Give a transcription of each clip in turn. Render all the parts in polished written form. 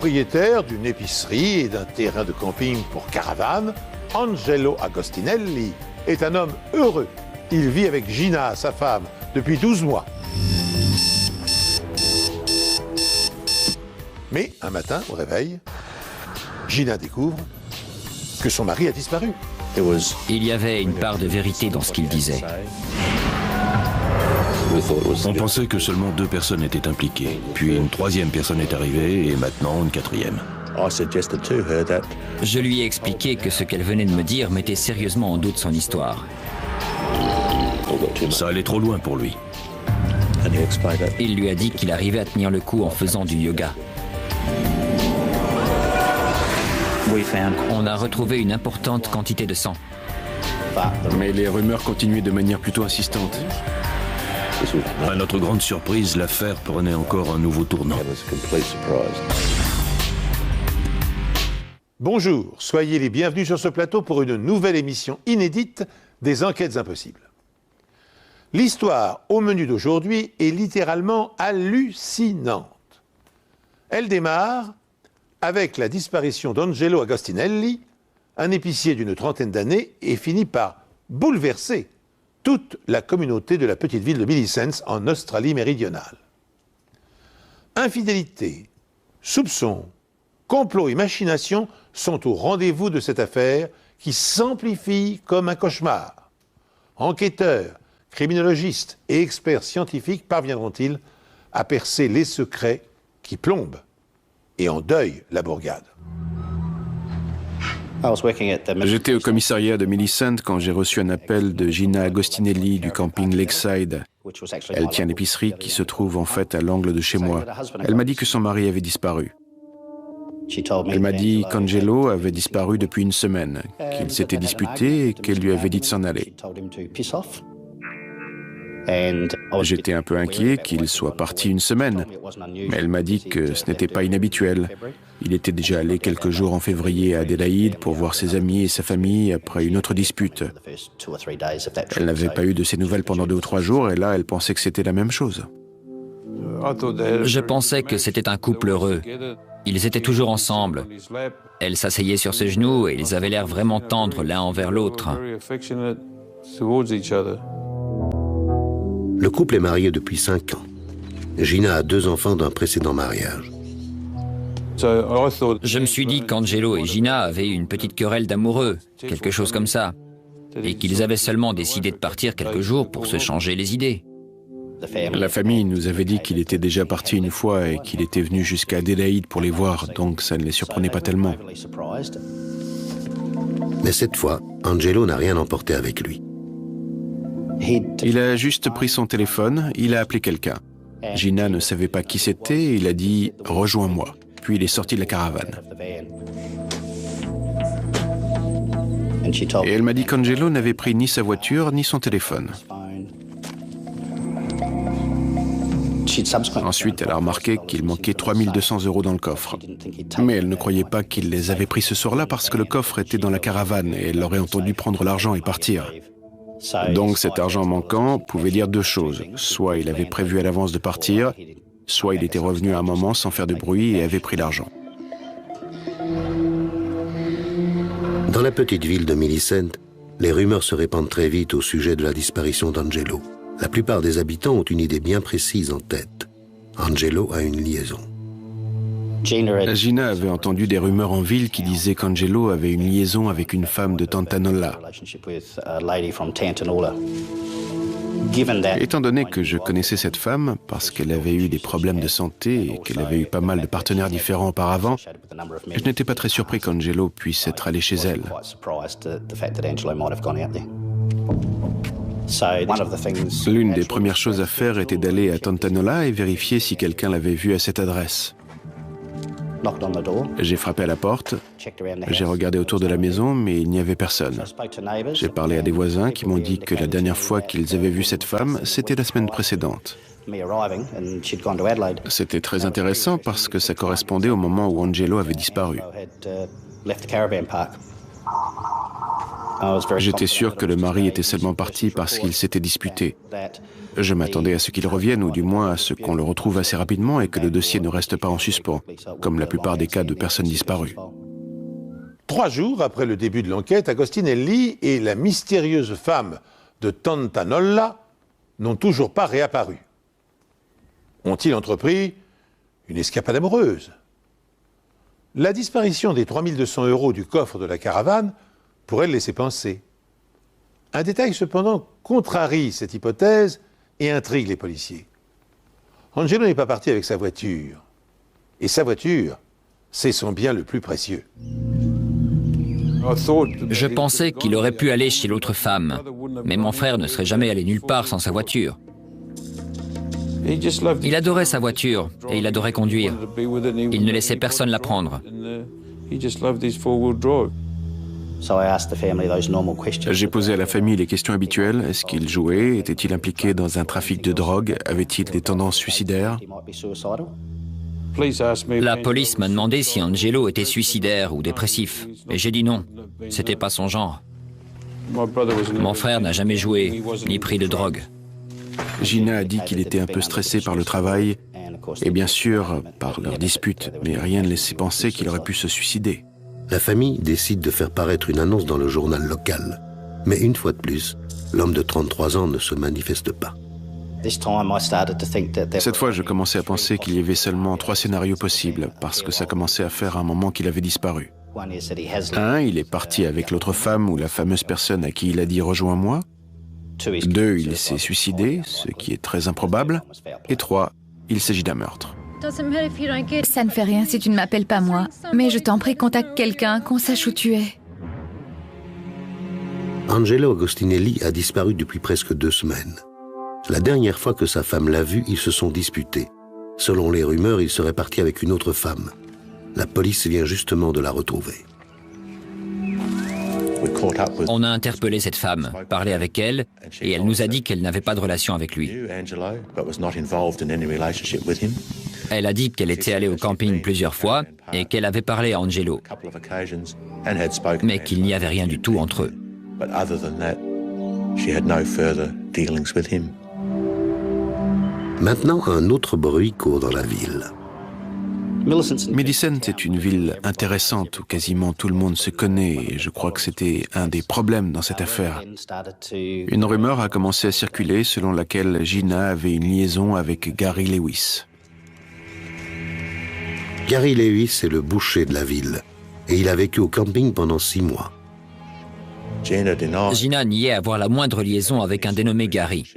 Propriétaire d'une épicerie et d'un terrain de camping pour caravane, Angelo Agostinelli est un homme heureux. Il vit avec Gina, sa femme, depuis 12 mois. Mais un matin, au réveil, Gina découvre que son mari a disparu. Il y avait une part de vérité dans ce qu'il disait. On pensait que seulement 2 personnes étaient impliquées. Puis une 3e personne est arrivée et maintenant une 4e. Je lui ai expliqué que ce qu'elle venait de me dire mettait sérieusement en doute son histoire. Ça allait trop loin pour lui. Il lui a dit qu'il arrivait à tenir le coup en faisant du yoga. On a retrouvé une importante quantité de sang. Mais les rumeurs continuaient de manière plutôt insistante. À notre grande surprise, l'affaire prenait encore un nouveau tournant. Bonjour, soyez les bienvenus sur ce plateau pour une nouvelle émission inédite des Enquêtes Impossibles. L'histoire au menu d'aujourd'hui est littéralement hallucinante. Elle démarre avec la disparition d'Angelo Agostinelli, un épicier d'une trentaine d'années, et finit par bouleverser toute la communauté de la petite ville de Millicent en Australie méridionale. Infidélité, soupçons, complot et machination sont au rendez-vous de cette affaire qui s'amplifie comme un cauchemar. Enquêteurs, criminologistes et experts scientifiques parviendront-ils à percer les secrets qui plombent et endeuillent la bourgade? J'étais au commissariat de Millicent quand j'ai reçu un appel de Gina Agostinelli du camping Lakeside. Elle tient l'épicerie qui se trouve en fait à l'angle de chez moi. Elle m'a dit que son mari avait disparu. Elle m'a dit qu'Angelo avait disparu depuis une semaine, qu'ils s'étaient disputés et qu'elle lui avait dit de s'en aller. J'étais un peu inquiet qu'il soit parti une semaine, mais elle m'a dit que ce n'était pas inhabituel. Il était déjà allé quelques jours en février à Adélaïde pour voir ses amis et sa famille après une autre dispute. Elle n'avait pas eu de ses nouvelles pendant 2 ou 3 jours et là, elle pensait que c'était la même chose. Je pensais que c'était un couple heureux. Ils étaient toujours ensemble. Elle s'asseyait sur ses genoux et ils avaient l'air vraiment tendres l'un envers l'autre. Le couple est marié depuis 5 ans. Gina a 2 enfants d'un précédent mariage. Je me suis dit qu'Angelo et Gina avaient une petite querelle d'amoureux, quelque chose comme ça, et qu'ils avaient seulement décidé de partir quelques jours pour se changer les idées. La famille nous avait dit qu'il était déjà parti une fois et qu'il était venu jusqu'à Adélaïde pour les voir, donc ça ne les surprenait pas tellement. Mais cette fois, Angelo n'a rien emporté avec lui. Il a juste pris son téléphone, il a appelé quelqu'un. Gina ne savait pas qui c'était et il a dit « Rejoins-moi ». Puis il est sorti de la caravane. Et elle m'a dit qu'Angelo n'avait pris ni sa voiture ni son téléphone. Ensuite, elle a remarqué qu'il manquait 3 200 € dans le coffre. Mais elle ne croyait pas qu'il les avait pris ce soir-là parce que le coffre était dans la caravane et elle l'aurait entendu prendre l'argent et partir. Donc cet argent manquant pouvait dire 2 choses. Soit il avait prévu à l'avance de partir, soit il était revenu à un moment sans faire de bruit et avait pris l'argent. Dans la petite ville de Millicent, les rumeurs se répandent très vite au sujet de la disparition d'Angelo. La plupart des habitants ont une idée bien précise en tête. Angelo a une liaison. Gina avait entendu des rumeurs en ville qui disaient qu'Angelo avait une liaison avec une femme de Tantanola. Étant donné que je connaissais cette femme, parce qu'elle avait eu des problèmes de santé et qu'elle avait eu pas mal de partenaires différents auparavant, je n'étais pas très surpris qu'Angelo puisse être allé chez elle. L'une des premières choses à faire était d'aller à Tantanola et vérifier si quelqu'un l'avait vu à cette adresse. J'ai frappé à la porte, j'ai regardé autour de la maison, mais il n'y avait personne. J'ai parlé à des voisins qui m'ont dit que la dernière fois qu'ils avaient vu cette femme, c'était la semaine précédente. C'était très intéressant parce que ça correspondait au moment où Angelo avait disparu. J'étais sûr que le mari était seulement parti parce qu'il s'était disputé. Je m'attendais à ce qu'il revienne, ou du moins à ce qu'on le retrouve assez rapidement et que le dossier ne reste pas en suspens, comme la plupart des cas de personnes disparues. 3 jours après le début de l'enquête, Agostinelli et la mystérieuse femme de Tantanolla n'ont toujours pas réapparu. Ont-ils entrepris une escapade amoureuse? La disparition des 3200 € du coffre de la caravane pourrait le laisser penser. Un détail cependant contrarie cette hypothèse et intrigue les policiers. Angelo n'est pas parti avec sa voiture. Et sa voiture, c'est son bien le plus précieux. Je pensais qu'il aurait pu aller chez l'autre femme, mais mon frère ne serait jamais allé nulle part sans sa voiture. Il adorait sa voiture et il adorait conduire. Il ne laissait personne la prendre. J'ai posé à la famille les questions habituelles. Est-ce qu'il jouait? Était-il impliqué dans un trafic de drogue? Avait-il des tendances suicidaires? La police m'a demandé si Angelo était suicidaire ou dépressif. Et j'ai dit non, c'était pas son genre. Mon frère n'a jamais joué, ni pris de drogue. Gina a dit qu'il était un peu stressé par le travail et bien sûr par leur dispute, mais rien ne laissait penser qu'il aurait pu se suicider. La famille décide de faire paraître une annonce dans le journal local. Mais une fois de plus, l'homme de 33 ans ne se manifeste pas. Cette fois, je commençais à penser qu'il y avait seulement 3 scénarios possibles, parce que ça commençait à faire un moment qu'il avait disparu. 1, il est parti avec l'autre femme ou la fameuse personne à qui il a dit « rejoins-moi ». 2, il s'est suicidé, ce qui est très improbable. Et 3, il s'agit d'un meurtre. Ça ne fait rien si tu ne m'appelles pas moi, mais je t'en prie, contacte quelqu'un, qu'on sache où tu es. Angelo Agostinelli a disparu depuis presque 2 semaines. La dernière fois que sa femme l'a vu, ils se sont disputés. Selon les rumeurs, il serait parti avec une autre femme. La police vient justement de la retrouver. On a interpellé cette femme, parlé avec elle, et elle nous a dit qu'elle n'avait pas de relation avec lui. Elle a dit qu'elle était allée au camping plusieurs fois et qu'elle avait parlé à Angelo, mais qu'il n'y avait rien du tout entre eux. Maintenant, un autre bruit court dans la ville. Millicent est une ville intéressante où quasiment tout le monde se connaît et je crois que c'était un des problèmes dans cette affaire. Une rumeur a commencé à circuler selon laquelle Gina avait une liaison avec Gary Lewis. Gary Lewis est le boucher de la ville et il a vécu au camping pendant 6 mois. Gina niait avoir la moindre liaison avec un dénommé Gary.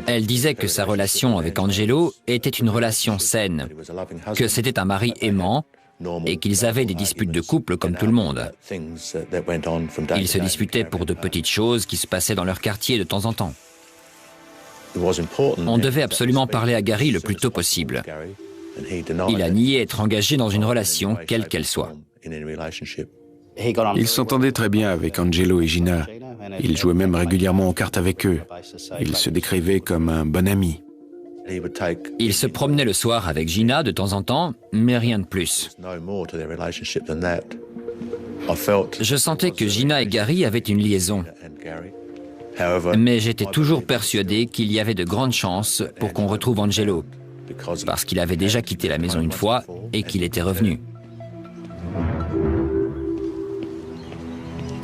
Elle disait que sa relation avec Angelo était une relation saine, que c'était un mari aimant et qu'ils avaient des disputes de couple comme tout le monde. Ils se disputaient pour de petites choses qui se passaient dans leur quartier de temps en temps. On devait absolument parler à Gary le plus tôt possible. Il a nié être engagé dans une relation, quelle qu'elle soit. Il s'entendait très bien avec Angelo et Gina. Il jouait même régulièrement aux cartes avec eux. Il se décrivait comme un bon ami. Il se promenait le soir avec Gina de temps en temps, mais rien de plus. Je sentais que Gina et Gary avaient une liaison. Mais j'étais toujours persuadé qu'il y avait de grandes chances pour qu'on retrouve Angelo, parce qu'il avait déjà quitté la maison une fois et qu'il était revenu.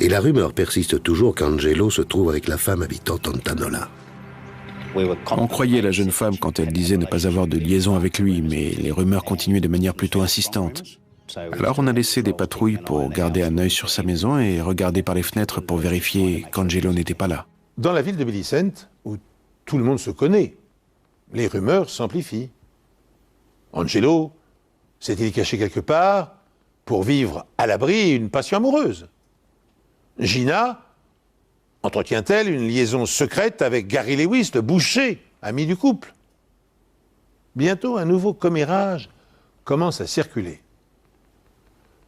Et la rumeur persiste toujours qu'Angelo se trouve avec la femme habitant Tantanolla. On croyait la jeune femme quand elle disait ne pas avoir de liaison avec lui, mais les rumeurs continuaient de manière plutôt insistante. Alors on a laissé des patrouilles pour garder un œil sur sa maison et regarder par les fenêtres pour vérifier qu'Angelo n'était pas là. Dans la ville de Millicent, où tout le monde se connaît, les rumeurs s'amplifient. Angelo s'est-il caché quelque part pour vivre à l'abri une passion amoureuse? Gina entretient-elle une liaison secrète avec Gary Lewis, le boucher, ami du couple? Bientôt, un nouveau commérage commence à circuler.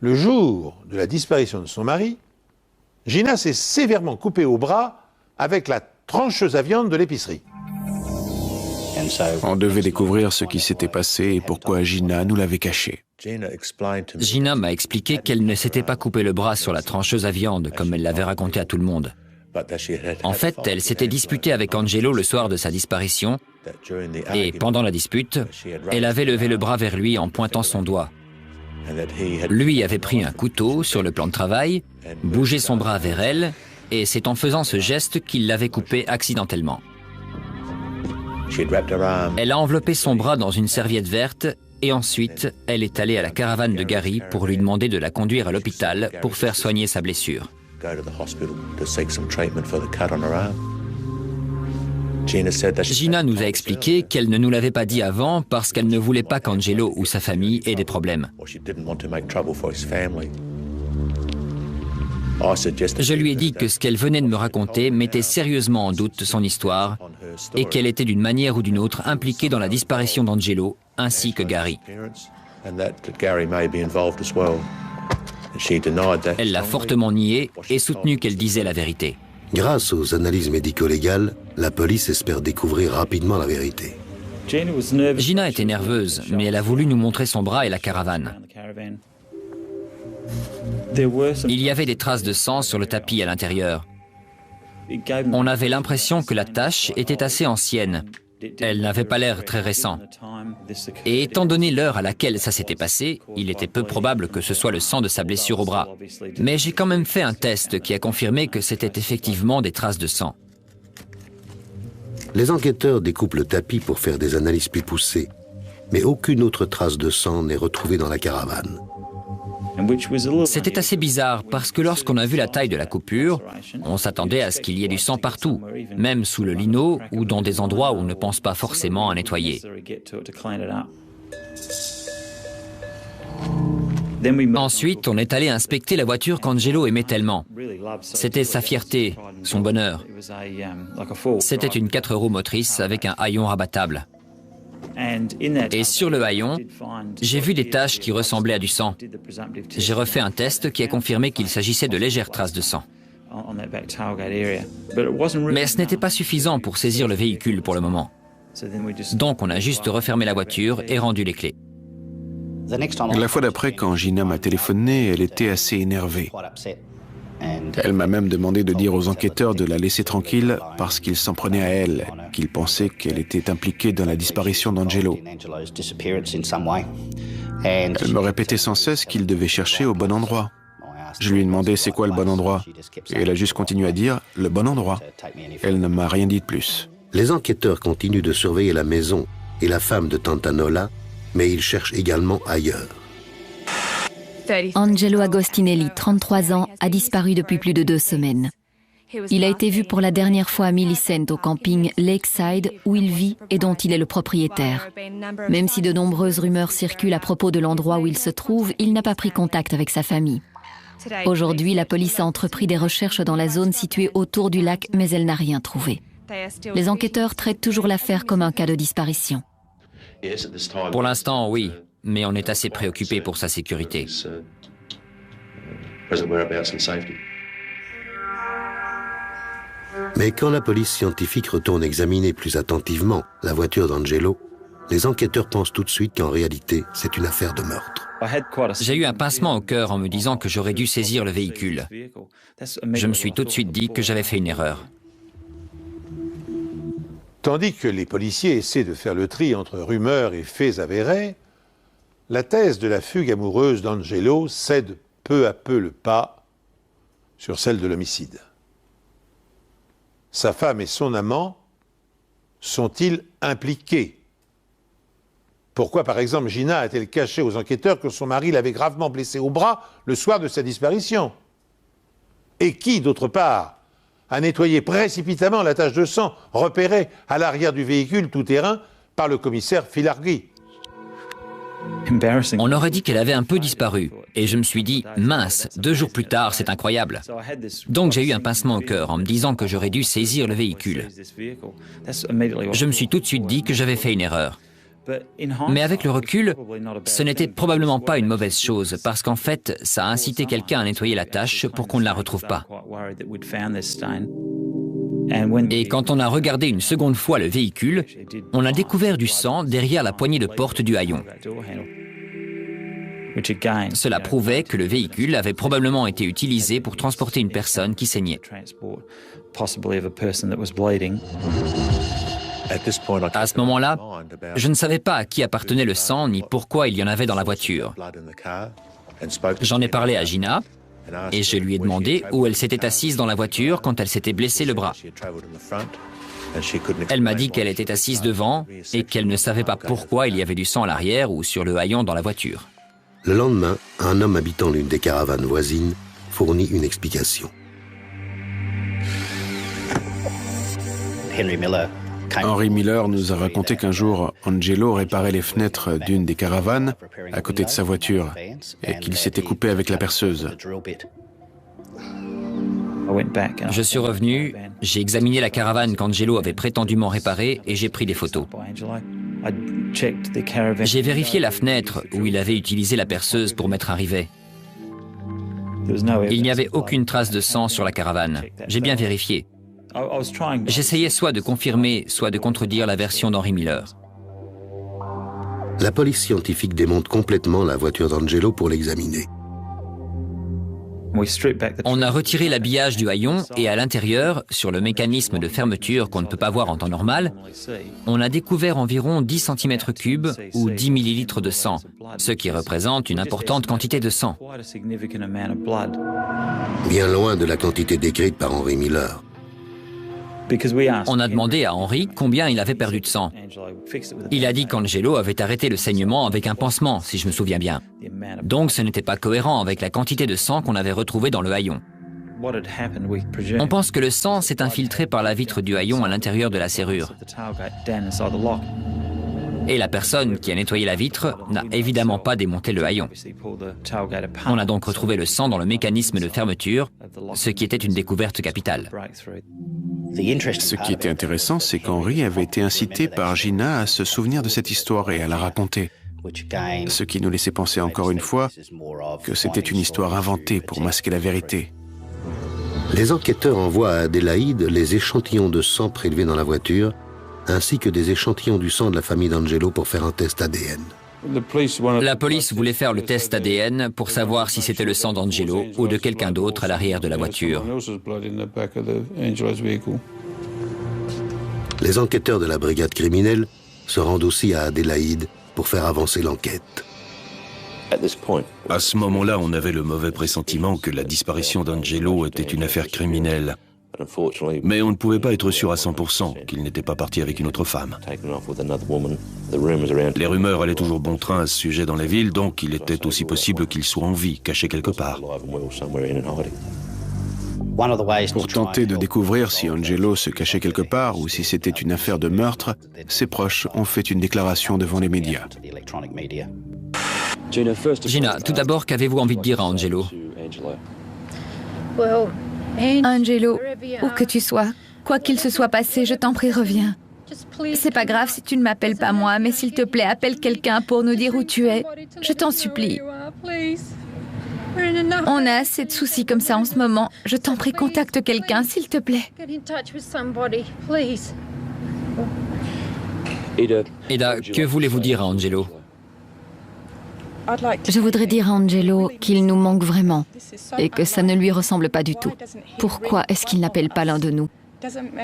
Le jour de la disparition de son mari, Gina s'est sévèrement coupée au bras avec la trancheuse à viande de l'épicerie. On devait découvrir ce qui s'était passé et pourquoi Gina nous l'avait caché. Gina m'a expliqué qu'elle ne s'était pas coupé le bras sur la trancheuse à viande, comme elle l'avait raconté à tout le monde. En fait, elle s'était disputée avec Angelo le soir de sa disparition, et pendant la dispute, elle avait levé le bras vers lui en pointant son doigt. Lui avait pris un couteau sur le plan de travail, bougé son bras vers elle, et c'est en faisant ce geste qu'il l'avait coupé accidentellement. Elle a enveloppé son bras dans une serviette verte, et ensuite, elle est allée à la caravane de Gary pour lui demander de la conduire à l'hôpital pour faire soigner sa blessure. Gina nous a expliqué qu'elle ne nous l'avait pas dit avant parce qu'elle ne voulait pas qu'Angelo ou sa famille aient des problèmes. Je lui ai dit que ce qu'elle venait de me raconter mettait sérieusement en doute son histoire et qu'elle était d'une manière ou d'une autre impliquée dans la disparition d'Angelo ainsi que Gary. Elle l'a fortement nié et soutenu qu'elle disait la vérité. Grâce aux analyses médico-légales, la police espère découvrir rapidement la vérité. Gina était nerveuse, mais elle a voulu nous montrer son bras et la caravane. Il y avait des traces de sang sur le tapis à l'intérieur. On avait l'impression que la tache était assez ancienne. Elle n'avait pas l'air très récente. Et étant donné l'heure à laquelle ça s'était passé, il était peu probable que ce soit le sang de sa blessure au bras. Mais j'ai quand même fait un test qui a confirmé que c'était effectivement des traces de sang. Les enquêteurs découpent le tapis pour faire des analyses plus poussées, mais aucune autre trace de sang n'est retrouvée dans la caravane. C'était assez bizarre parce que lorsqu'on a vu la taille de la coupure, on s'attendait à ce qu'il y ait du sang partout, même sous le lino ou dans des endroits où on ne pense pas forcément à nettoyer. Ensuite, on est allé inspecter la voiture qu'Angelo aimait tellement. C'était sa fierté, son bonheur. C'était une 4 roues motrice avec un haillon rabattable. Et sur le haillon, j'ai vu des taches qui ressemblaient à du sang. J'ai refait un test qui a confirmé qu'il s'agissait de légères traces de sang. Mais ce n'était pas suffisant pour saisir le véhicule pour le moment. Donc on a juste refermé la voiture et rendu les clés. La fois d'après, quand Gina m'a téléphoné, elle était assez énervée. Elle m'a même demandé de dire aux enquêteurs de la laisser tranquille parce qu'ils s'en prenaient à elle, qu'ils pensaient qu'elle était impliquée dans la disparition d'Angelo. Elle me répétait sans cesse qu'ils devaient chercher au bon endroit. Je lui ai demandé c'est quoi le bon endroit, et elle a juste continué à dire le bon endroit. Elle ne m'a rien dit de plus. Les enquêteurs continuent de surveiller la maison et la femme de Tantanola, mais ils cherchent également ailleurs. Angelo Agostinelli, 33 ans, a disparu depuis plus de 2 semaines. Il a été vu pour la dernière fois à Millicent au camping Lakeside où il vit et dont il est le propriétaire. Même si de nombreuses rumeurs circulent à propos de l'endroit où il se trouve, il n'a pas pris contact avec sa famille. Aujourd'hui, la police a entrepris des recherches dans la zone située autour du lac, mais elle n'a rien trouvé. Les enquêteurs traitent toujours l'affaire comme un cas de disparition. Pour l'instant, oui, mais on est assez préoccupé pour sa sécurité. Mais quand la police scientifique retourne examiner plus attentivement la voiture d'Angelo, les enquêteurs pensent tout de suite qu'en réalité, c'est une affaire de meurtre. J'ai eu un pincement au cœur en me disant que j'aurais dû saisir le véhicule. Je me suis tout de suite dit que j'avais fait une erreur. Tandis que les policiers essaient de faire le tri entre rumeurs et faits avérés, la thèse de la fugue amoureuse d'Angelo cède peu à peu le pas sur celle de l'homicide. Sa femme et son amant sont-ils impliqués? Pourquoi, par exemple, Gina a-t-elle caché aux enquêteurs que son mari l'avait gravement blessé au bras le soir de sa disparition? Et qui, d'autre part, a nettoyé précipitamment la tache de sang repérée à l'arrière du véhicule tout-terrain par le commissaire Filarghi? On aurait dit qu'elle avait un peu disparu, et je me suis dit, mince, 2 jours plus tard, c'est incroyable. Donc j'ai eu un pincement au cœur en me disant que j'aurais dû saisir le véhicule. Je me suis tout de suite dit que j'avais fait une erreur. Mais avec le recul, ce n'était probablement pas une mauvaise chose, parce qu'en fait, ça a incité quelqu'un à nettoyer la tache pour qu'on ne la retrouve pas. Et quand on a regardé une seconde fois le véhicule, on a découvert du sang derrière la poignée de porte du haillon. Cela prouvait que le véhicule avait probablement été utilisé pour transporter une personne qui saignait. À ce moment-là, je ne savais pas à qui appartenait le sang ni pourquoi il y en avait dans la voiture. J'en ai parlé à Gina et je lui ai demandé où elle s'était assise dans la voiture quand elle s'était blessé le bras. Elle m'a dit qu'elle était assise devant et qu'elle ne savait pas pourquoi il y avait du sang à l'arrière ou sur le haillon dans la voiture. Le lendemain, un homme habitant l'une des caravanes voisines fournit une explication. Henry Miller nous a raconté qu'un jour, Angelo réparait les fenêtres d'une des caravanes à côté de sa voiture et qu'il s'était coupé avec la perceuse. Je suis revenu, j'ai examiné la caravane qu'Angelo avait prétendument réparée et j'ai pris des photos. J'ai vérifié la fenêtre où il avait utilisé la perceuse pour mettre un rivet. Il n'y avait aucune trace de sang sur la caravane. J'ai bien vérifié. J'essayais soit de confirmer, soit de contredire la version d'Henry Miller. La police scientifique démonte complètement la voiture d'Angelo pour l'examiner. On a retiré l'habillage du haillon et à l'intérieur, sur le mécanisme de fermeture qu'on ne peut pas voir en temps normal, on a découvert environ 10 cm3 ou 10 ml de sang, ce qui représente une importante quantité de sang. Bien loin de la quantité décrite par Henry Miller. On a demandé à Henry combien il avait perdu de sang. Il a dit qu'Angelo avait arrêté le saignement avec un pansement, si je me souviens bien. Donc ce n'était pas cohérent avec la quantité de sang qu'on avait retrouvée dans le haillon. On pense que le sang s'est infiltré par la vitre du haillon à l'intérieur de la serrure. Et la personne qui a nettoyé la vitre n'a évidemment pas démonté le haillon. On a donc retrouvé le sang dans le mécanisme de fermeture, ce qui était une découverte capitale. Ce qui était intéressant, c'est qu'Henry avait été incité par Gina à se souvenir de cette histoire et à la raconter. Ce qui nous laissait penser encore une fois que c'était une histoire inventée pour masquer la vérité. Les enquêteurs envoient à Adélaïde les échantillons de sang prélevés dans la voiture, ainsi que des échantillons du sang de la famille d'Angelo pour faire un test ADN. La police voulait faire le test ADN pour savoir si c'était le sang d'Angelo ou de quelqu'un d'autre à l'arrière de la voiture. Les enquêteurs de la brigade criminelle se rendent aussi à Adélaïde pour faire avancer l'enquête. À ce moment-là, on avait le mauvais pressentiment que la disparition d'Angelo était une affaire criminelle. Mais on ne pouvait pas être sûr à 100% qu'il n'était pas parti avec une autre femme. Les rumeurs allaient toujours bon train à ce sujet dans la ville, donc il était aussi possible qu'il soit en vie, caché quelque part. Pour tenter de découvrir si Angelo se cachait quelque part ou si c'était une affaire de meurtre, ses proches ont fait une déclaration devant les médias. Gina, tout d'abord, qu'avez-vous envie de dire à Angelo? Angelo, où que tu sois, quoi qu'il se soit passé, je t'en prie, reviens. C'est pas grave si tu ne m'appelles pas moi, mais s'il te plaît, appelle quelqu'un pour nous dire où tu es. Je t'en supplie. On a assez de soucis comme ça en ce moment. Je t'en prie, contacte quelqu'un, s'il te plaît. Eda, que voulez-vous dire à Angelo? Je voudrais dire à Angelo qu'il nous manque vraiment et que ça ne lui ressemble pas du tout. Pourquoi est-ce qu'il n'appelle pas l'un de nous?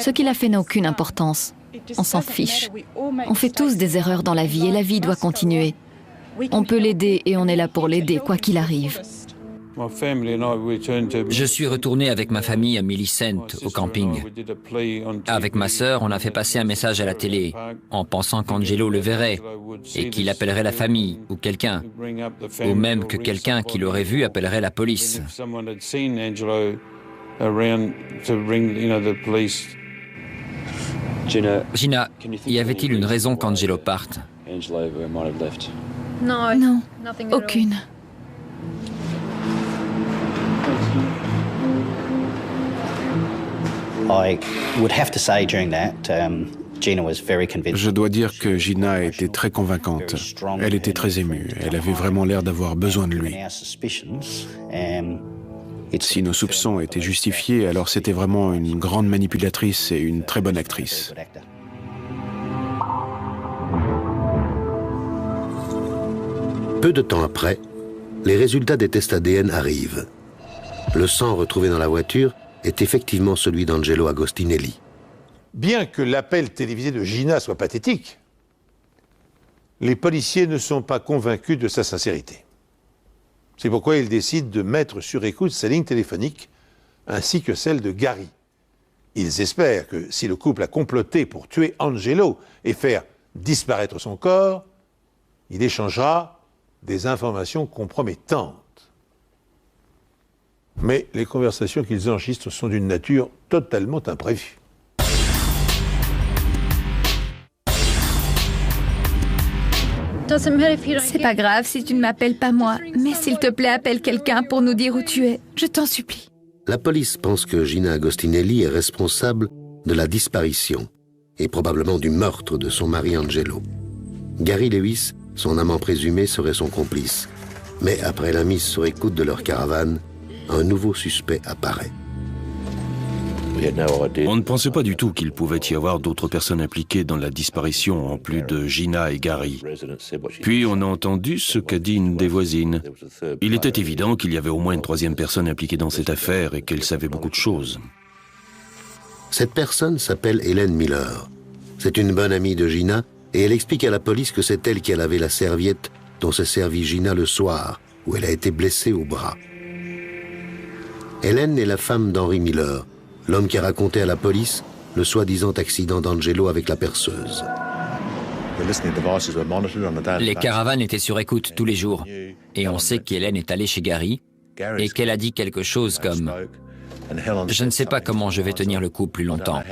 Ce qu'il a fait n'a aucune importance. On s'en fiche. On fait tous des erreurs dans la vie et la vie doit continuer. On peut l'aider et on est là pour l'aider, quoi qu'il arrive. Je suis retourné avec ma famille à Millicent, au camping. Avec ma sœur, on a fait passer un message à la télé, en pensant qu'Angelo le verrait et qu'il appellerait la famille ou quelqu'un, ou même que quelqu'un qui l'aurait vu appellerait la police. Gina, y avait-il une raison qu'Angelo parte? Non, aucune. Je dois dire que Gina était très convaincante. Elle était très émue. Elle avait vraiment l'air d'avoir besoin de lui. Si nos soupçons étaient justifiés, alors c'était vraiment une grande manipulatrice et une très bonne actrice. Peu de temps après, Les résultats des tests ADN arrivent. Le sang retrouvé dans la voiture est effectivement celui d'Angelo Agostinelli. Bien que l'appel télévisé de Gina soit pathétique, les policiers ne sont pas convaincus de sa sincérité. C'est pourquoi ils décident de mettre sur écoute sa ligne téléphonique ainsi que celle de Gary. Ils espèrent que si le couple a comploté pour tuer Angelo et faire disparaître son corps, il échangera des informations compromettantes. Mais les conversations qu'ils enregistrent sont d'une nature totalement imprévue. C'est pas grave si tu ne m'appelles pas moi, mais s'il te plaît, appelle quelqu'un pour nous dire où tu es. Je t'en supplie. La police pense que Gina Agostinelli est responsable de la disparition et probablement du meurtre de son mari Angelo. Gary Lewis, son amant présumé, serait son complice. Mais après la mise sur écoute de leur caravane, un nouveau suspect apparaît. On ne pensait pas du tout qu'il pouvait y avoir d'autres personnes impliquées dans la disparition, en plus de Gina et Gary. Puis on a entendu ce qu'a dit une des voisines. Il était évident qu'il y avait au moins une troisième personne impliquée dans cette affaire et qu'elle savait beaucoup de choses. Cette personne s'appelle Helen Miller. C'est une bonne amie de Gina et elle explique à la police que c'est elle qui a lavé la serviette dont s'est servie Gina le soir, où elle a été blessée au bras. Helen est la femme d'Henry Miller, l'homme qui a raconté à la police le soi-disant accident d'Angelo avec la perceuse. Les caravanes étaient sur écoute tous les jours. Et on sait qu'Hélène est allée chez Gary et qu'elle a dit quelque chose comme « Je ne sais pas comment je vais tenir le coup plus longtemps ».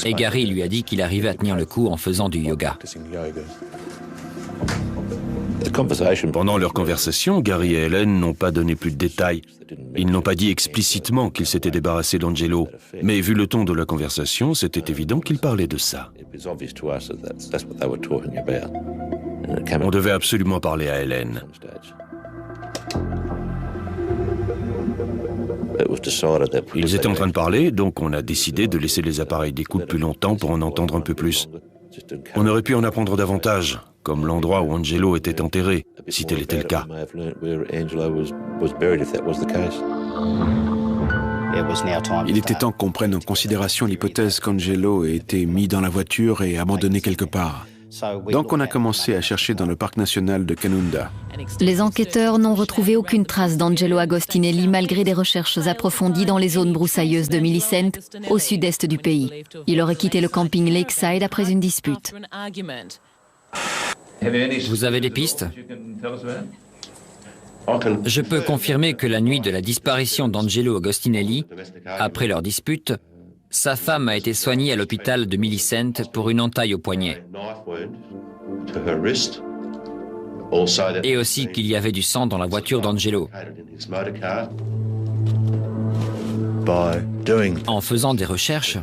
Et Gary lui a dit qu'il arrivait à tenir le coup en faisant du yoga. Pendant leur conversation, Gary et Helen n'ont pas donné plus de détails. Ils n'ont pas dit explicitement qu'ils s'étaient débarrassés d'Angelo, mais vu le ton de la conversation, c'était évident qu'ils parlaient de ça. On devait absolument parler à Helen. Ils étaient en train de parler, donc on a décidé de laisser les appareils d'écoute plus longtemps pour en entendre un peu plus. On aurait pu en apprendre davantage, comme l'endroit où Angelo était enterré, si tel était le cas. Il était temps qu'on prenne en considération l'hypothèse qu'Angelo ait été mis dans la voiture et abandonné quelque part. Donc on a commencé à chercher dans le parc national de Canunda. Les enquêteurs n'ont retrouvé aucune trace d'Angelo Agostinelli malgré des recherches approfondies dans les zones broussailleuses de Millicent, au sud-est du pays. Il aurait quitté le camping Lakeside après une dispute. Vous avez des pistes ? Je peux confirmer que la nuit de la disparition d'Angelo Agostinelli, après leur dispute, sa femme a été soignée à l'hôpital de Millicent pour une entaille au poignet. Et aussi qu'il y avait du sang dans la voiture d'Angelo. En faisant des recherches,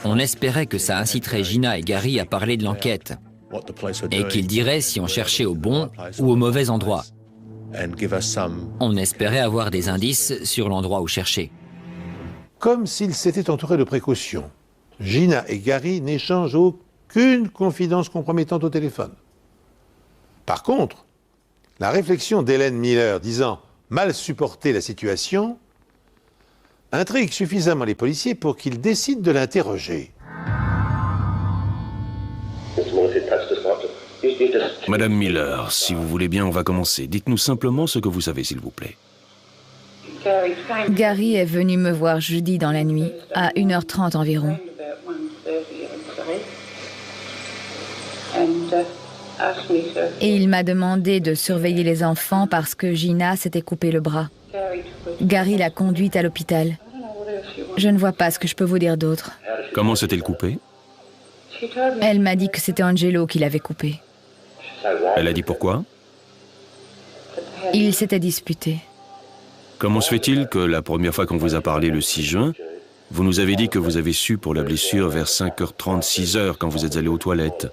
on espérait que ça inciterait Gina et Gary à parler de l'enquête et qu'ils diraient si on cherchait au bon ou au mauvais endroit. On espérait avoir des indices sur l'endroit où chercher. Comme s'ils s'étaient entourés de précautions, Gina et Gary n'échangent aucune confidence compromettante au téléphone. Par contre, la réflexion d'Helen Miller disant mal supporter la situation intrigue suffisamment les policiers pour qu'ils décident de l'interroger. Madame Miller, si vous voulez bien, on va commencer. Dites-nous simplement ce que vous savez, s'il vous plaît. Gary est venu me voir jeudi dans la nuit, à 1h30 environ. Et il m'a demandé de surveiller les enfants parce que Gina s'était coupé le bras. Gary l'a conduite à l'hôpital. Je ne vois pas ce que je peux vous dire d'autre. Comment s'est-elle coupée? Elle m'a dit que c'était Angelo qui l'avait coupée. Elle a dit pourquoi? Ils s'étaient disputés. Comment se fait-il que la première fois qu'on vous a parlé le 6 juin, vous nous avez dit que vous avez su pour la blessure vers 5h30, 6h quand vous êtes allé aux toilettes?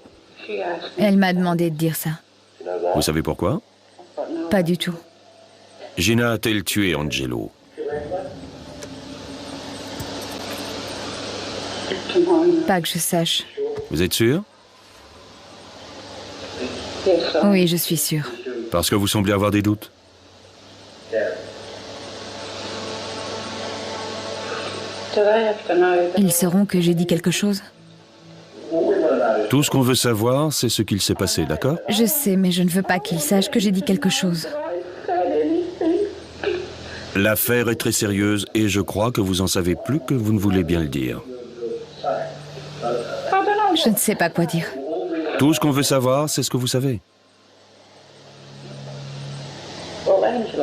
Elle m'a demandé de dire ça. Vous savez pourquoi? Pas du tout. Gina a-t-elle tué Angelo? Pas que je sache. Vous êtes sûr? Oui, je suis sûre. Parce que vous semblez avoir des doutes? Ils sauront que j'ai dit quelque chose? Tout ce qu'on veut savoir, c'est ce qu'il s'est passé, d'accord? Je sais, mais je ne veux pas qu'ils sachent que j'ai dit quelque chose. L'affaire est très sérieuse et je crois que vous en savez plus que vous ne voulez bien le dire. Je ne sais pas quoi dire. Tout ce qu'on veut savoir, c'est ce que vous savez.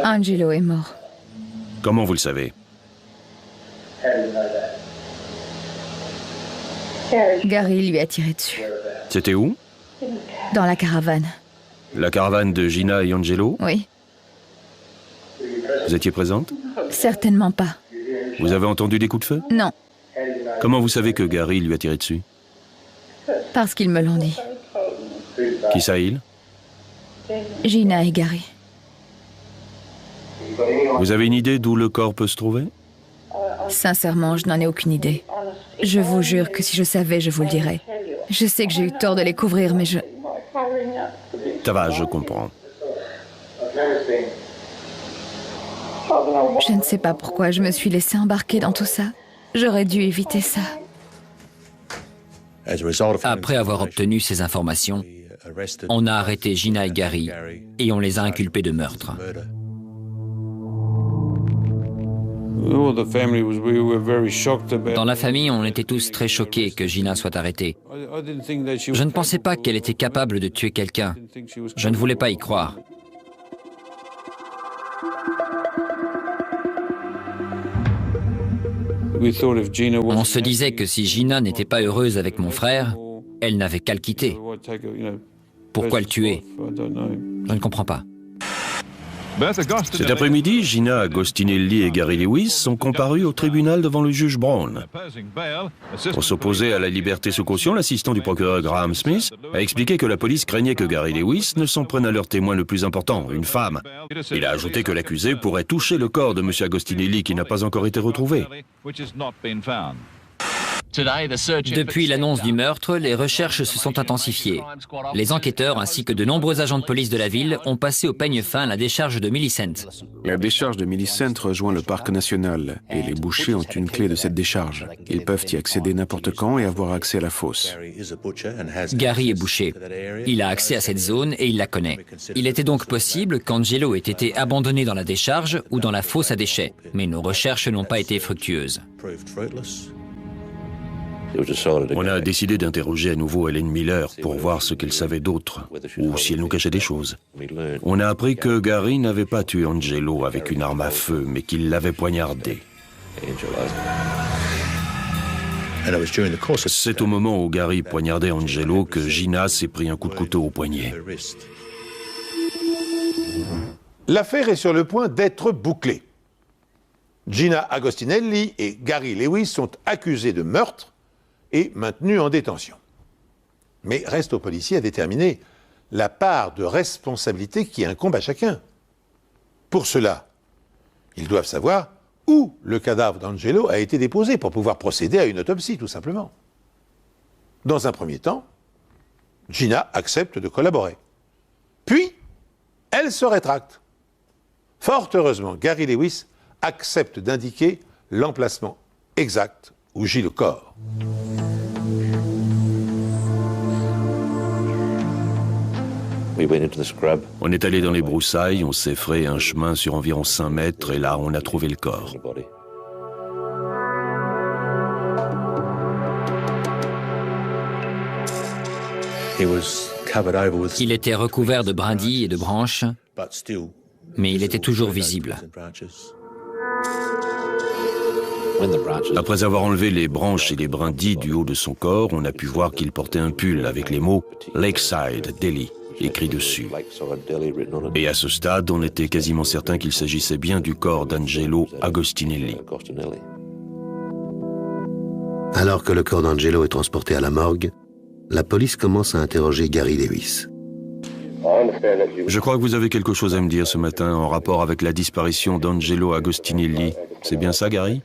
Angelo est mort. Comment vous le savez? Gary lui a tiré dessus. C'était où? Dans la caravane. La caravane de Gina et Angelo? Oui. Vous étiez présente? Certainement pas. Vous avez entendu des coups de feu? Non, Comment vous savez que Gary lui a tiré dessus? parce qu'ils me l'ont dit. Qui ça, il? Gina et Gary. Vous avez une idée d'où le corps peut se trouver? Sincèrement, je n'en ai aucune idée. Je vous jure que si je savais, je vous le dirais. Je sais que j'ai eu tort de les couvrir, mais je... Ça va, je comprends. Je ne sais pas pourquoi je me suis laissée embarquer dans tout ça. J'aurais dû éviter ça. Après avoir obtenu ces informations, on a arrêté Gina et Gary et on les a inculpés de meurtre. Dans la famille, on était tous très choqués que Gina soit arrêtée. Je ne pensais pas qu'elle était capable de tuer quelqu'un. Je ne voulais pas y croire. On se disait que si Gina n'était pas heureuse avec mon frère, elle n'avait qu'à le quitter. Pourquoi le tuer? Je ne comprends pas. Cet après-midi, Gina Agostinelli et Gary Lewis sont comparus au tribunal devant le juge Brown. Pour s'opposer à la liberté sous caution, l'assistant du procureur Graham Smith a expliqué que la police craignait que Gary Lewis ne s'en prenne à leur témoin le plus important, une femme. Il a ajouté que l'accusé pourrait toucher le corps de M. Agostinelli qui n'a pas encore été retrouvé. Depuis l'annonce du meurtre, les recherches se sont intensifiées. Les enquêteurs ainsi que de nombreux agents de police de la ville ont passé au peigne fin la décharge de Millicent. La décharge de Millicent rejoint le parc national et les bouchers ont une clé de cette décharge. Ils peuvent y accéder n'importe quand et avoir accès à la fosse. Gary est boucher. Il a accès à cette zone et il la connaît. Il était donc possible qu'Angelo ait été abandonné dans la décharge ou dans la fosse à déchets, mais nos recherches n'ont pas été fructueuses. On a décidé d'interroger à nouveau Helen Miller pour voir ce qu'elle savait d'autre, ou si elle nous cachait des choses. On a appris que Gary n'avait pas tué Angelo avec une arme à feu, mais qu'il l'avait poignardé. C'est au moment où Gary poignardait Angelo que Gina s'est pris un coup de couteau au poignet. L'affaire est sur le point d'être bouclée. Gina Agostinelli et Gary Lewis sont accusés de meurtre et maintenus en détention. Mais reste aux policiers à déterminer la part de responsabilité qui incombe à chacun. Pour cela, ils doivent savoir où le cadavre d'Angelo a été déposé pour pouvoir procéder à une autopsie, tout simplement. Dans un premier temps, Gina accepte de collaborer. Puis, elle se rétracte. Fort heureusement, Gary Lewis accepte d'indiquer l'emplacement exact où gît le corps. On est allé dans les broussailles, on s'est frayé un chemin sur environ 5 mètres et là, on a trouvé le corps. Il était recouvert de brindilles et de branches, mais il était toujours visible. Après avoir enlevé les branches et les brindilles du haut de son corps, on a pu voir qu'il portait un pull avec les mots « Lakeside, Delhi » écrit dessus. Et à ce stade, on était quasiment certain qu'il s'agissait bien du corps d'Angelo Agostinelli. Alors que le corps d'Angelo est transporté à la morgue, la police commence à interroger Gary Lewis. Je crois que vous avez quelque chose à me dire ce matin en rapport avec la disparition d'Angelo Agostinelli. C'est bien ça, Gary?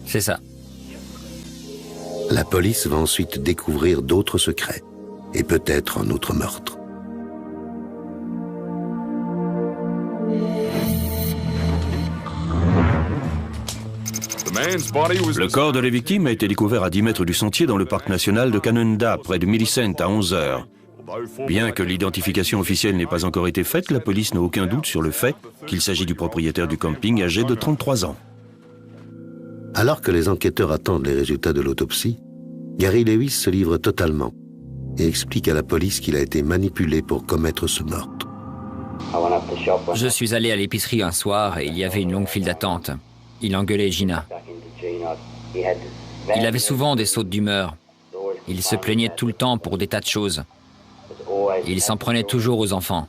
C'est ça. La police va ensuite découvrir d'autres secrets, et peut-être un autre meurtre. Le corps de la victime a été découvert à 10 mètres du sentier dans le parc national de Canunda, près de Millicent, à 11 heures. Bien que l'identification officielle n'ait pas encore été faite, la police n'a aucun doute sur le fait qu'il s'agit du propriétaire du camping âgé de 33 ans. Alors que les enquêteurs attendent les résultats de l'autopsie, Gary Lewis se livre totalement et explique à la police qu'il a été manipulé pour commettre ce meurtre. Je suis allé à l'épicerie un soir et il y avait une longue file d'attente. Il engueulait Gina. Il avait souvent des sautes d'humeur. Il se plaignait tout le temps pour des tas de choses. Il s'en prenait toujours aux enfants.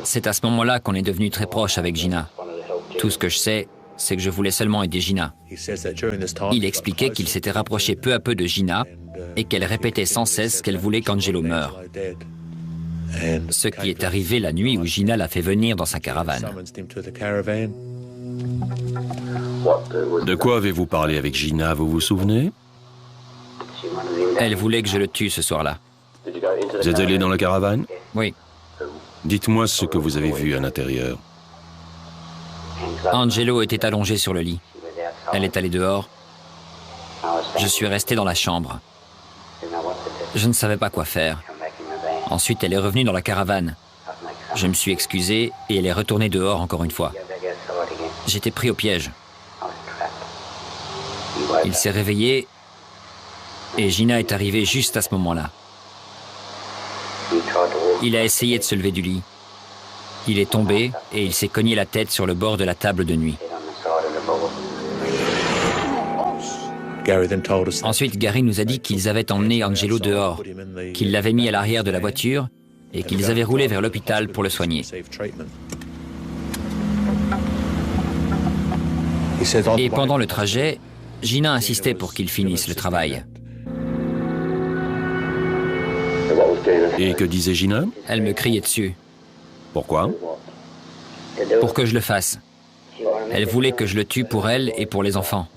C'est à ce moment-là qu'on est devenu très proche avec Gina. Tout ce que je sais, c'est que je voulais seulement aider Gina. Il expliquait qu'il s'était rapproché peu à peu de Gina et qu'elle répétait sans cesse qu'elle voulait qu'Angelo meure. Ce qui est arrivé la nuit où Gina l'a fait venir dans sa caravane. De quoi avez-vous parlé avec Gina, vous vous souvenez? Elle voulait que je le tue ce soir-là. Vous êtes allé dans la caravane? Oui. Dites-moi ce que vous avez vu à l'intérieur. Angelo était allongé sur le lit. Elle est allée dehors. Je suis resté dans la chambre. Je ne savais pas quoi faire. Ensuite, elle est revenue dans la caravane. Je me suis excusé et elle est retournée dehors encore une fois. J'étais pris au piège. Il s'est réveillé et Gina est arrivée juste à ce moment-là. Il a essayé de se lever du lit. Il est tombé et il s'est cogné la tête sur le bord de la table de nuit. Ensuite, Gary nous a dit qu'ils avaient emmené Angelo dehors, qu'ils l'avaient mis à l'arrière de la voiture et qu'ils avaient roulé vers l'hôpital pour le soigner. Et pendant le trajet, Gina insistait pour qu'il finisse le travail. Et que disait Gina? Elle me criait dessus. Pourquoi? Pour que je le fasse. Elle voulait que je le tue pour elle et pour les enfants.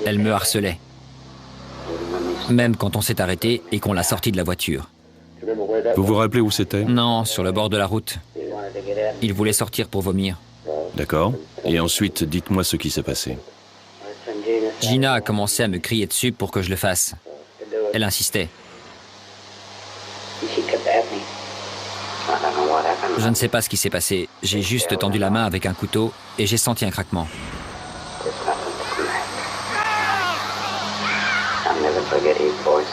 Elle me harcelait. Même quand on s'est arrêté et qu'on l'a sorti de la voiture. Vous vous rappelez où c'était? Non, sur le bord de la route. Il voulait sortir pour vomir. D'accord. Et ensuite, dites-moi ce qui s'est passé. Gina a commencé à me crier dessus pour que je le fasse. Elle insistait. Je ne sais pas ce qui s'est passé. J'ai juste tendu la main avec un couteau et j'ai senti un craquement.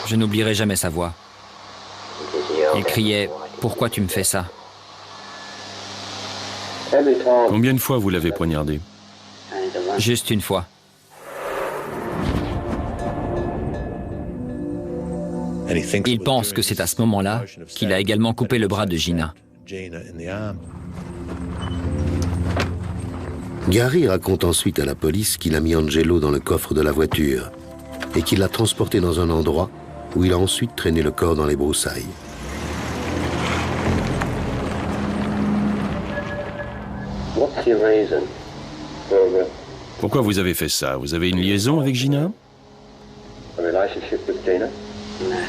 Je n'oublierai jamais sa voix. Il criait « Pourquoi tu me fais ça ?» Combien de fois vous l'avez poignardé? Juste une fois. Il pense que c'est à ce moment-là qu'il a également coupé le bras de Gina. Gary raconte ensuite à la police qu'il a mis Angelo dans le coffre de la voiture et qu'il l'a transporté dans un endroit où il a ensuite traîné le corps dans les broussailles. Pourquoi vous avez fait ça? Vous avez une liaison avec Gina?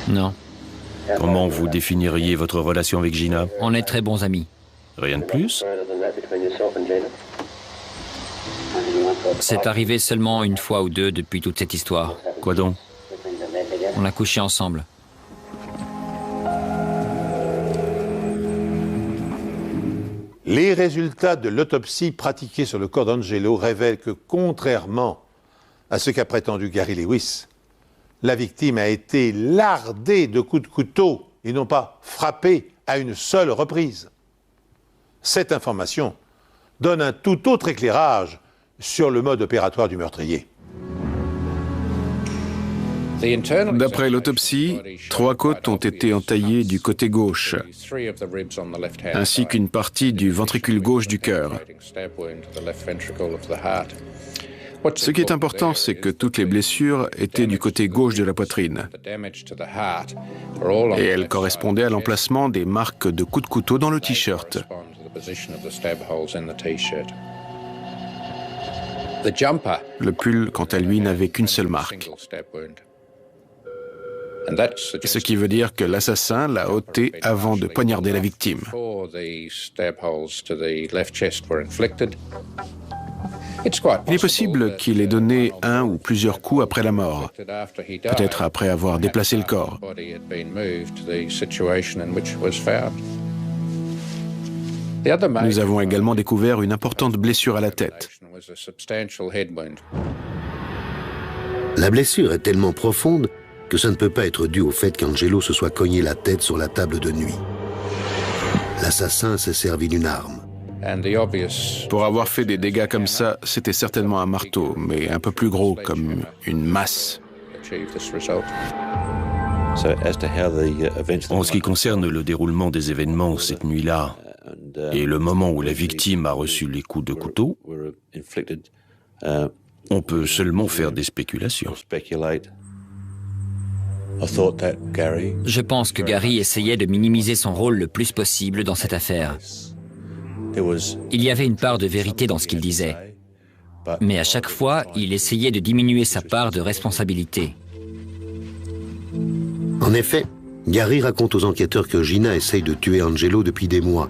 Non. Comment vous définiriez votre relation avec Gina? On est très bons amis. Rien de plus? C'est arrivé seulement une fois ou deux depuis toute cette histoire. Quoi donc? On a couché ensemble. Les résultats de l'autopsie pratiquée sur le corps d'Angelo révèlent que, contrairement à ce qu'a prétendu Gary Lewis, la victime a été lardée de coups de couteau et non pas frappée à une seule reprise. Cette information donne un tout autre éclairage sur le mode opératoire du meurtrier. D'après l'autopsie, 3 côtes ont été entaillées du côté gauche, ainsi qu'une partie du ventricule gauche du cœur. Ce qui est important, c'est que toutes les blessures étaient du côté gauche de la poitrine. Et elles correspondaient à l'emplacement des marques de coups de couteau dans le t-shirt. Le pull, quant à lui, n'avait qu'une seule marque. Ce qui veut dire que l'assassin l'a ôté avant de poignarder la victime. Il est possible qu'il ait donné un ou plusieurs coups après la mort, peut-être après avoir déplacé le corps. Nous avons également découvert une importante blessure à la tête. La blessure est tellement profonde que ça ne peut pas être dû au fait qu'Angelo se soit cogné la tête sur la table de nuit. L'assassin s'est servi d'une arme. Pour avoir fait des dégâts comme ça, c'était certainement un marteau, mais un peu plus gros, comme une masse. En ce qui concerne le déroulement des événements cette nuit-là et le moment où la victime a reçu les coups de couteau, on peut seulement faire des spéculations. Je pense que Gary essayait de minimiser son rôle le plus possible dans cette affaire. Il y avait une part de vérité dans ce qu'il disait, mais à chaque fois, il essayait de diminuer sa part de responsabilité. En effet, Gary raconte aux enquêteurs que Gina essaye de tuer Angelo depuis des mois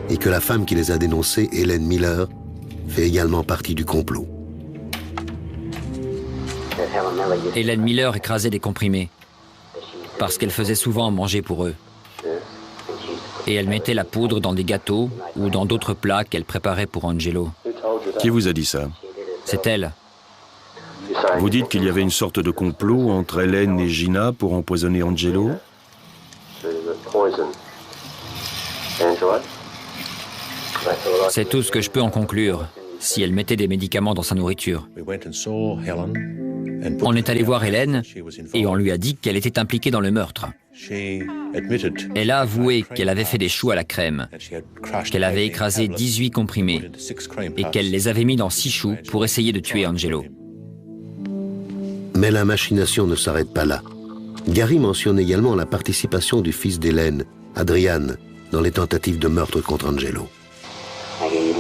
et que la femme qui les a dénoncés, Helen Miller, fait également partie du complot. Helen Miller écrasait des comprimés parce qu'elle faisait souvent manger pour eux. Et elle mettait la poudre dans des gâteaux ou dans d'autres plats qu'elle préparait pour Angelo. Qui vous a dit ça? C'est elle. Vous dites qu'il y avait une sorte de complot entre Helen et Gina pour empoisonner Angelo? C'est tout ce que je peux en conclure, si elle mettait des médicaments dans sa nourriture. On est allé voir Helen et on lui a dit qu'elle était impliquée dans le meurtre. Elle a avoué qu'elle avait fait des choux à la crème, qu'elle avait écrasé 18 comprimés et qu'elle les avait mis dans 6 choux pour essayer de tuer Angelo. Mais la machination ne s'arrête pas là. Gary mentionne également la participation du fils d'Hélène, Adrian, dans les tentatives de meurtre contre Angelo.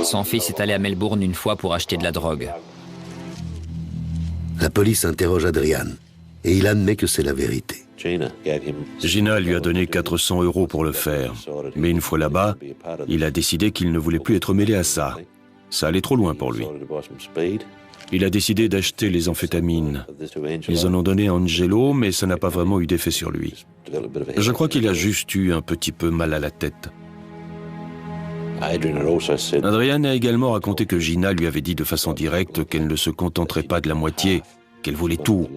Son fils est allé à Melbourne une fois pour acheter de la drogue. La police interroge Adrian et il admet que c'est la vérité. Gina lui a donné 400 € pour le faire, mais une fois là-bas, il a décidé qu'il ne voulait plus être mêlé à ça. Ça allait trop loin pour lui. Il a décidé d'acheter les amphétamines. Ils en ont donné à Angelo, mais ça n'a pas vraiment eu d'effet sur lui. Je crois qu'il a juste eu un petit peu mal à la tête. Adrian a également raconté que Gina lui avait dit de façon directe qu'elle ne se contenterait pas de la moitié, qu'elle voulait tout.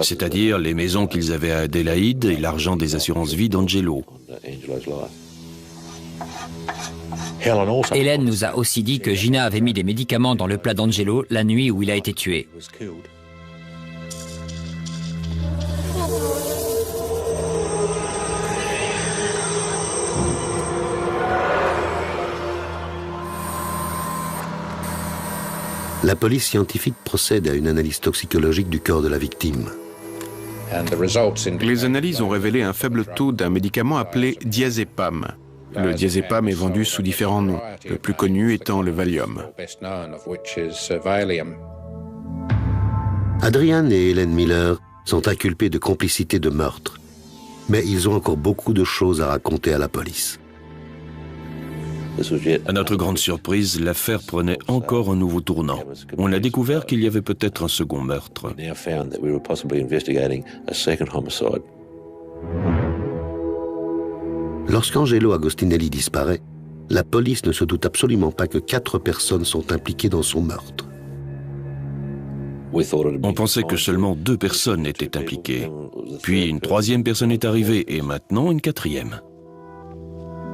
C'est-à-dire les maisons qu'ils avaient à Adélaïde et l'argent des assurances-vie d'Angelo. Hélène nous a aussi dit que Gina avait mis des médicaments dans le plat d'Angelo la nuit où il a été tué. La police scientifique procède à une analyse toxicologique du corps de la victime. Les analyses ont révélé un faible taux d'un médicament appelé diazépam. Le diazépam est vendu sous différents noms, le plus connu étant le Valium. Adrian et Helen Miller sont inculpés de complicité de meurtre, mais ils ont encore beaucoup de choses à raconter à la police. À notre grande surprise, l'affaire prenait encore un nouveau tournant. On a découvert qu'il y avait peut-être un second meurtre. Lorsqu'Angelo Agostinelli disparaît, la police ne se doute absolument pas que 4 personnes sont impliquées dans son meurtre. On pensait que seulement 2 personnes étaient impliquées. Puis une 3e personne est arrivée et maintenant une 4e.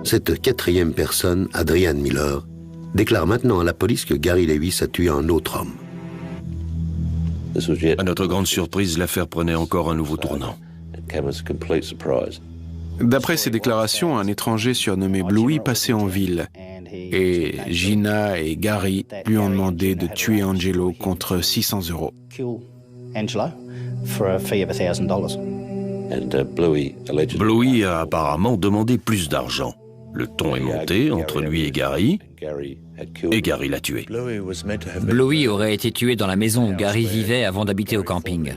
Cette 4e personne, Adrian Miller, déclare maintenant à la police que Gary Lewis a tué un autre homme. À notre grande surprise, l'affaire prenait encore un nouveau tournant. D'après ses déclarations, un étranger surnommé Bluey passait en ville. Et Gina et Gary lui ont demandé de tuer Angelo contre 600 €. Bluey a apparemment demandé plus d'argent. Le ton est monté entre lui et Gary l'a tué. Bluey aurait été tué dans la maison où Gary vivait avant d'habiter au camping.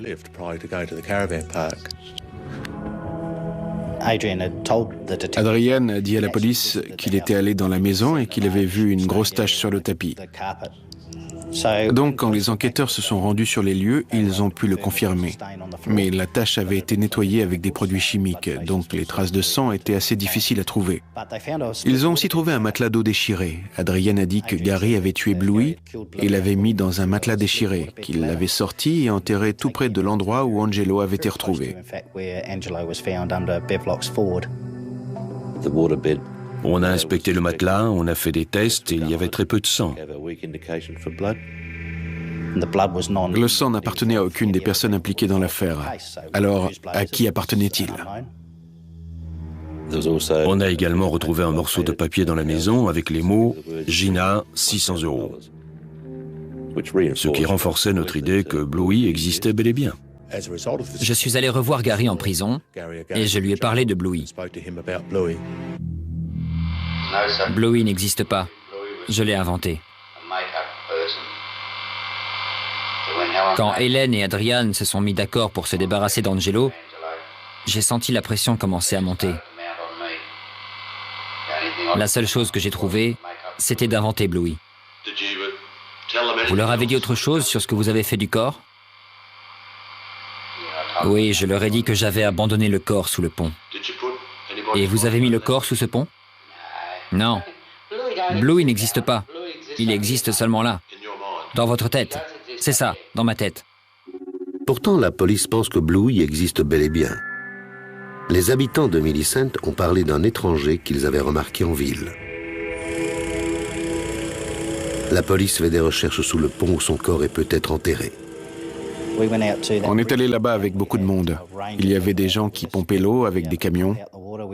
Adrian a dit à la police qu'il était allé dans la maison et qu'il avait vu une grosse tache sur le tapis. Donc, quand les enquêteurs se sont rendus sur les lieux, ils ont pu le confirmer. Mais la tache avait été nettoyée avec des produits chimiques, donc les traces de sang étaient assez difficiles à trouver. Ils ont aussi trouvé un matelas d'eau déchiré. Adrian a dit que Gary avait tué Bluey et l'avait mis dans un matelas déchiré, qu'il l'avait sorti et enterré tout près de l'endroit où Angelo avait été retrouvé. On a inspecté le matelas, on a fait des tests et il y avait très peu de sang. Le sang n'appartenait à aucune des personnes impliquées dans l'affaire. Alors, à qui appartenait-il? On a également retrouvé un morceau de papier dans la maison avec les mots « Gina, 600 €. Ce qui renforçait notre idée que Bluey existait bel et bien. Je suis allé revoir Gary en prison et je lui ai parlé de Bluey. Bluey n'existe pas. Je l'ai inventé. Quand Hélène et Adrian se sont mis d'accord pour se débarrasser d'Angelo, j'ai senti la pression commencer à monter. La seule chose que j'ai trouvée, c'était d'inventer Bluey. Vous leur avez dit autre chose sur ce que vous avez fait du corps? Oui, je leur ai dit que j'avais abandonné le corps sous le pont. Et vous avez mis le corps sous ce pont? Non. Bluey n'existe pas. Il existe seulement là. Dans votre tête. C'est ça, dans ma tête. Pourtant, la police pense que Bluey existe bel et bien. Les habitants de Millicent ont parlé d'un étranger qu'ils avaient remarqué en ville. La police fait des recherches sous le pont où son corps est peut-être enterré. On est allé là-bas avec beaucoup de monde. Il y avait des gens qui pompaient l'eau avec des camions,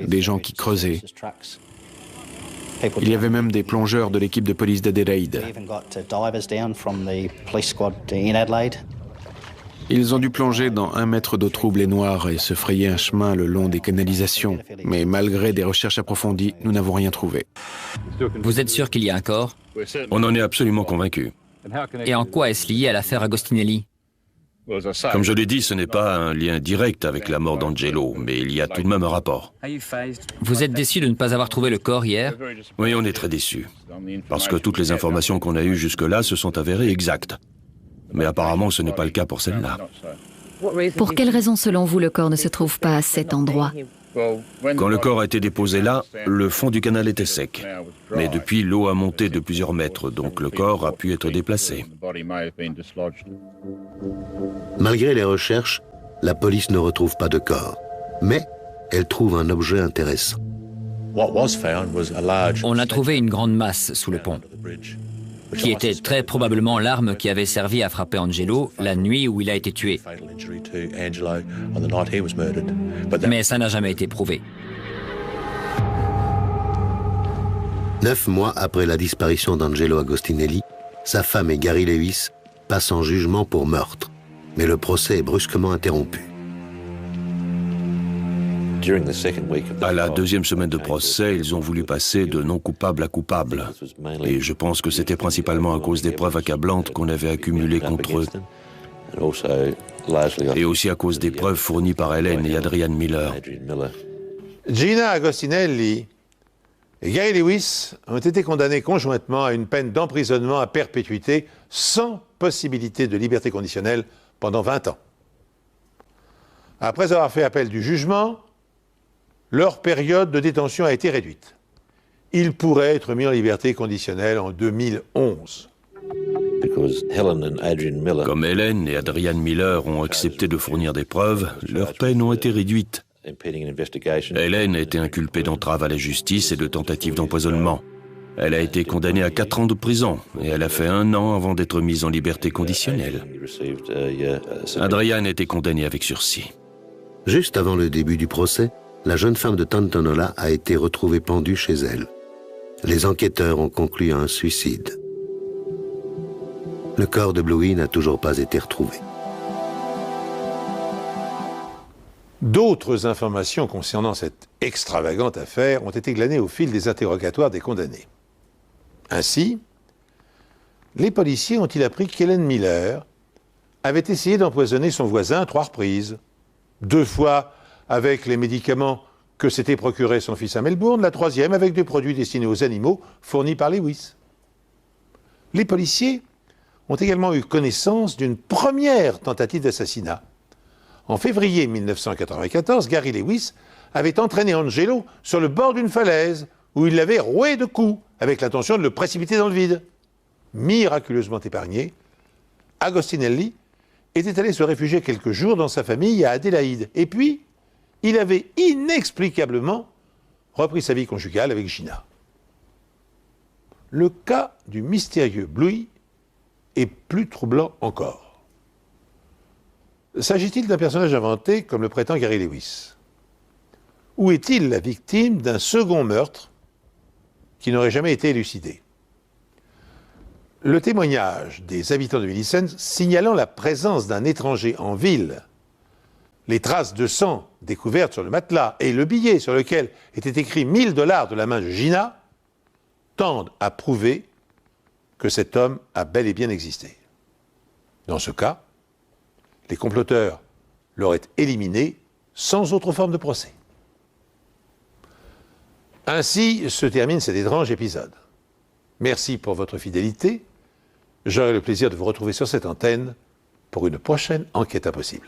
des gens qui creusaient. Il y avait même des plongeurs de l'équipe de police d'Adélaïde. Ils ont dû plonger dans 1 mètre d'eau trouble et noire et se frayer un chemin le long des canalisations. Mais malgré des recherches approfondies, nous n'avons rien trouvé. Vous êtes sûr qu'il y a un corps? On en est absolument convaincus. Et en quoi est-ce lié à l'affaire Agostinelli? Comme je l'ai dit, ce n'est pas un lien direct avec la mort d'Angelo, mais il y a tout de même un rapport. Vous êtes déçu de ne pas avoir trouvé le corps hier? Oui, on est très déçus. Parce que toutes les informations qu'on a eues jusque-là se sont avérées exactes. Mais apparemment, ce n'est pas le cas pour celle-là. Pour quelle raison, selon vous, le corps ne se trouve pas à cet endroit? Quand le corps a été déposé là, le fond du canal était sec. Mais depuis, l'eau a monté de plusieurs mètres, donc le corps a pu être déplacé. Malgré les recherches, la police ne retrouve pas de corps. Mais elle trouve un objet intéressant. On a trouvé une grande masse sous le pont, qui était très probablement l'arme qui avait servi à frapper Angelo la nuit où il a été tué. Mais ça n'a jamais été prouvé. 9 mois après la disparition d'Angelo Agostinelli, sa femme et Gary Lewis passent en jugement pour meurtre. Mais le procès est brusquement interrompu. À la 2e semaine de procès, ils ont voulu passer de non coupable à coupable. Et je pense que c'était principalement à cause des preuves accablantes qu'on avait accumulées contre eux. Et aussi à cause des preuves fournies par Hélène et Adrian Miller. Gina Agostinelli et Gary Lewis ont été condamnés conjointement à une peine d'emprisonnement à perpétuité sans possibilité de liberté conditionnelle pendant 20 ans. Après avoir fait appel du jugement, leur période de détention a été réduite. Ils pourraient être mis en liberté conditionnelle en 2011. Comme Hélène et Adrian Miller ont accepté de fournir des preuves, leurs peines ont été réduites. Hélène a été inculpée d'entrave à la justice et de tentative d'empoisonnement. Elle a été condamnée à 4 ans de prison et elle a fait 1 an avant d'être mise en liberté conditionnelle. Adrian a été condamné avec sursis. Juste avant le début du procès, la jeune femme de Tantanoola a été retrouvée pendue chez elle. Les enquêteurs ont conclu à un suicide. Le corps de Bluey n'a toujours pas été retrouvé. D'autres informations concernant cette extravagante affaire ont été glanées au fil des interrogatoires des condamnés. Ainsi, les policiers ont-ils appris qu'Hélène Miller avait essayé d'empoisonner son voisin à 3 reprises, 2 fois avec les médicaments que s'était procuré son fils à Melbourne, la troisième avec des produits destinés aux animaux fournis par Lewis. Les policiers ont également eu connaissance d'une première tentative d'assassinat. En février 1994, Gary Lewis avait entraîné Angelo sur le bord d'une falaise où il l'avait roué de coups avec l'intention de le précipiter dans le vide. Miraculeusement épargné, Agostinelli était allé se réfugier quelques jours dans sa famille à Adélaïde. Et puis, il avait inexplicablement repris sa vie conjugale avec Gina. Le cas du mystérieux Bluey est plus troublant encore. S'agit-il d'un personnage inventé comme le prétend Gary Lewis? Ou est-il la victime d'un second meurtre qui n'aurait jamais été élucidé? Le témoignage des habitants de Millicent signalant la présence d'un étranger en ville, les traces de sang découvertes sur le matelas et le billet sur lequel était écrit 1 000 $ de la main de Gina tendent à prouver que cet homme a bel et bien existé. Dans ce cas, les comploteurs l'auraient éliminé sans autre forme de procès. Ainsi se termine cet étrange épisode. Merci pour votre fidélité. J'aurai le plaisir de vous retrouver sur cette antenne pour une prochaine enquête impossible.